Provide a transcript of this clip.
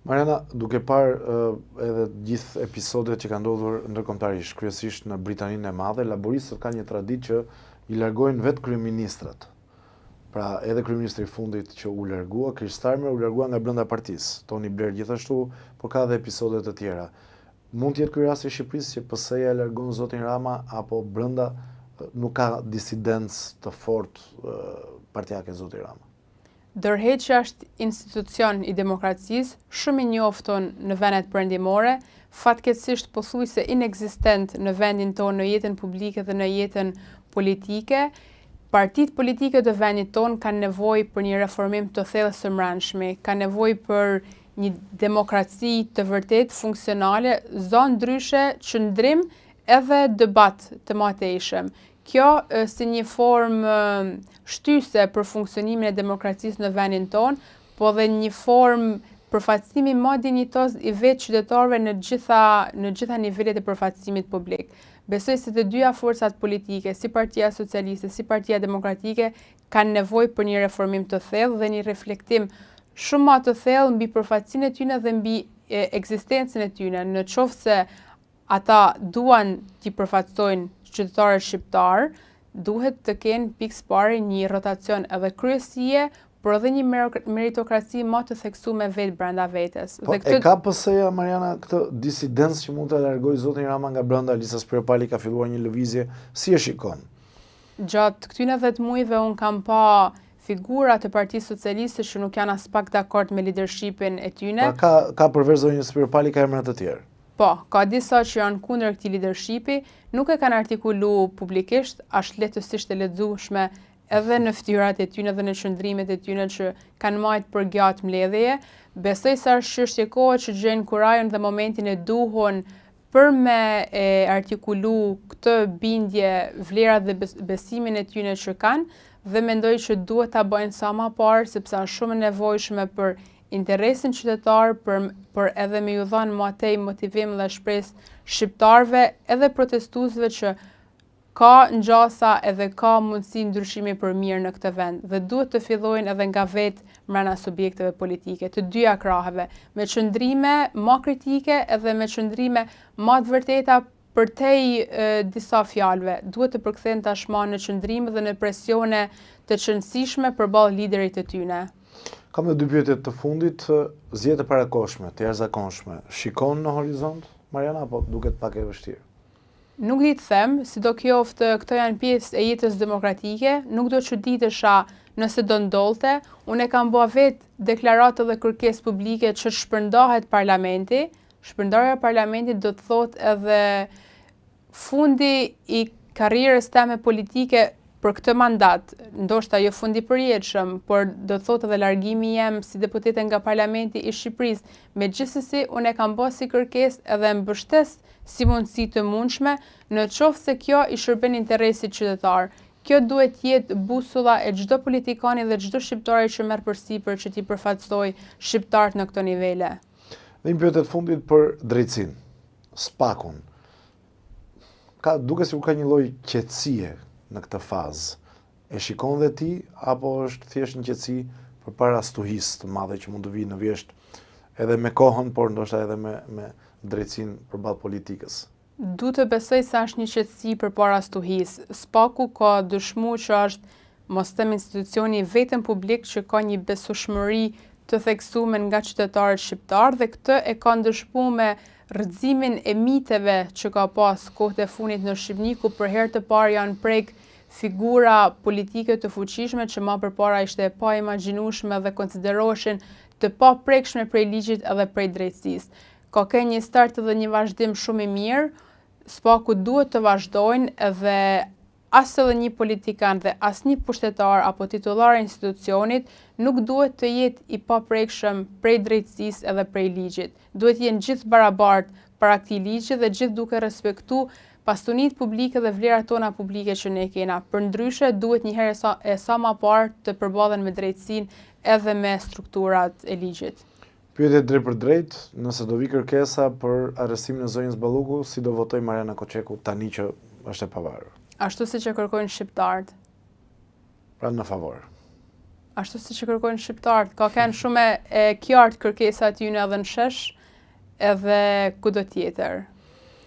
Mariana, duke parë edhe gjithë episodet që kanë ndodhur ndërkombëtarisht, kryesisht në Britaninë e Madhe, laboristët kanë një traditë që i largojnë vetë kryeministrat. Pra edhe kryeministri i fundit që u largua, Keir Starmer, u largua nga brenda partisë. Tony Blair gjithashtu, por ka edhe episode të tjera. Mund të jetë ky rasti i Shqipërisë që PS-ja e largon zotin Rama apo brenda nuk ka disidencë të fortë partijake zoti Rama? Ndërheqja është institucion i demokracisë, shumë i njohur në vendet perëndimore, fatkeqësisht pothuajse inekzistent në vendin tonë, në jetën publike dhe në jetën politike. Partitë politike të vendit tonë kanë nevojë për një reformim të thellë së mbrëmshme, kanë nevojë për një demokraci të vërtet funksionale, zonë ndryshe, qëndrim edhe debat të mëtejshëm. Kjo si një formë shtyse për funksionimin e demokracisë në vendin tonë, po dhe një formë përfaqësimi më dinjitoz i vetë qytetarëve në gjitha nivelet e përfaqësimit publik. Besoj se të dyja forcat politike, si Partia Socialiste, si Partia Demokratike, kanë nevojë për një reformim të thellë dhe një reflektim shumë më të thellë mbi përfaqësinë e tyre dhe mbi ekzistencën e tyre. Në qoftë se ata duan t'i përfaqësojnë qytetarët shqiptar, duhet të kenë pikë pari një rotacion edhe kryesie, por edhe një meritokraci më të theksuar vetë brenda vetes. Po e ka PS-ja, Mariana, këtë disidencë që mund të largojë zotin Rama nga brenda Lisës Pyrpali, ka filluar një lëvizje, si e shikon? Gjatë këtyre 10 muajve unë kam pa figura të Partisë Socialiste që nuk janë as pak dakord me leadershipin e tyre. Ka përveç zonjës Pyrpali ka emra të tjerë. Po, ka disa që janë kundër këtij leadershipi, nuk e kanë artikulu publikisht, është lehtësisht e lexueshme edhe në fytyrat e tyre dhe në qëndrimet e tyre që kanë marrë për gjatë mbledhjeje. Besoj se është çështje kohe që gjejnë kurajën dhe momentin e duhur për me artikulu këtë bindje, vlerat dhe besimin e tyre që kanë, dhe mendoj që duhet ta bëjnë sa më parë sepse është shumë e nevojshme për interesin qytetar, për edhe me ju dhënë më tej motivim dhe shpresë shqiptarëve edhe protestuesve që ka ngjasa edhe ka mundësi ndryshimi për mirë në këtë vend dhe duhet të fillojnë edhe nga vetë brenda subjekteve politike, të dyja kraheve, me qëndrime më kritike edhe me qëndrime më të vërteta përtej disa fjalëve. Duhet të përkthehen tashmë në qëndrime dhe në presione të qëndësishme përballë liderit të tyre. Kam edhe dy pyetje të fundit, zgjedhje të parakoshme, të jashtëzakonshme. Shikon në horizont, Mariana, apo duket pak e vështirë? Nuk di të them, sidoqoftë këto janë pjesë e jetës demokratike, nuk do çuditesha nëse do ndodhte. Unë kam bërë vetë deklaratë dhe kërkesë publike që shpërndahet parlamenti. Shpërndarja e parlamentit do të thotë edhe fundi i karrierës time politike për këtë mandat, ndoshta jo fundi përjetshëm, por do të thotë edhe largimi jem si deputete nga Parlamenti i Shqipërisë. Megjithëse unë kam bërë si kërkesë edhe mbështes si mundësi të mundshme, në qoftë se kjo i shërben interesit qytetar. Kjo duhet jetë busulla e çdo politikani dhe çdo shqiptari që merr përsipër që t'i përfaqësojë shqiptarët në këto nivele. Dhe një pyetje të fundit për drejtësinë, SPAK-un. Duket sikur ka një lloj qetësie në këtë fazë. E shikon dhe ti, apo është thjesht një qetësi përpara stuhisë të madhe që mund të vijë në vjesht edhe me kohën, por ndoshta edhe me drejtësinë përballë politikës? Du të besoj se është një qetësi përpara stuhisë. SPAK-u ka dëshmuar që është, mos them institucioni vetëm publik që ka një besueshmëri të theksuar nga qytetarët shqiptar dhe këtë e ka ndëshmuar me rrëzimin e miteve që ka pas kohët e fundit në Shqipëri, ku për herë të parë janë prek figura politike të fuqishme që më përpara ishte e pa imagjinueshme dhe konsideroheshin të pa prekshme prej ligjit edhe prej drejtësisë. Ka qenë një start dhe një vazhdim shumë i mirë. SPAK-u duhet të vazhdojnë edhe as edhe një politikan dhe as një pushtetar apo titullar e institucionit nuk duhet të jetë i paprekshëm prej drejtësisë edhe prej ligjit. Duhet jenë gjithë barabartë para këtij ligji dhe gjithë duke respektu pasunitë publike dhe vlerat tona publike që ne kena. Përndryshe duhet një herë sa më parë të përballen me drejtësinë edhe me strukturat e ligjit. Pyetje drejt për drejt, nëse do vi kërkesa për arrestimin e zonjës Balluku, si do votoj Mariana Koçeku tani që është e pavarur? Ashtu siç e kërkojnë shqiptarët. Pra në favor. ashtu si që kërkojnë shqiptarët, ka kanë shumë e qartë kërkesat june edhe në shesh, edhe kudo tjetër.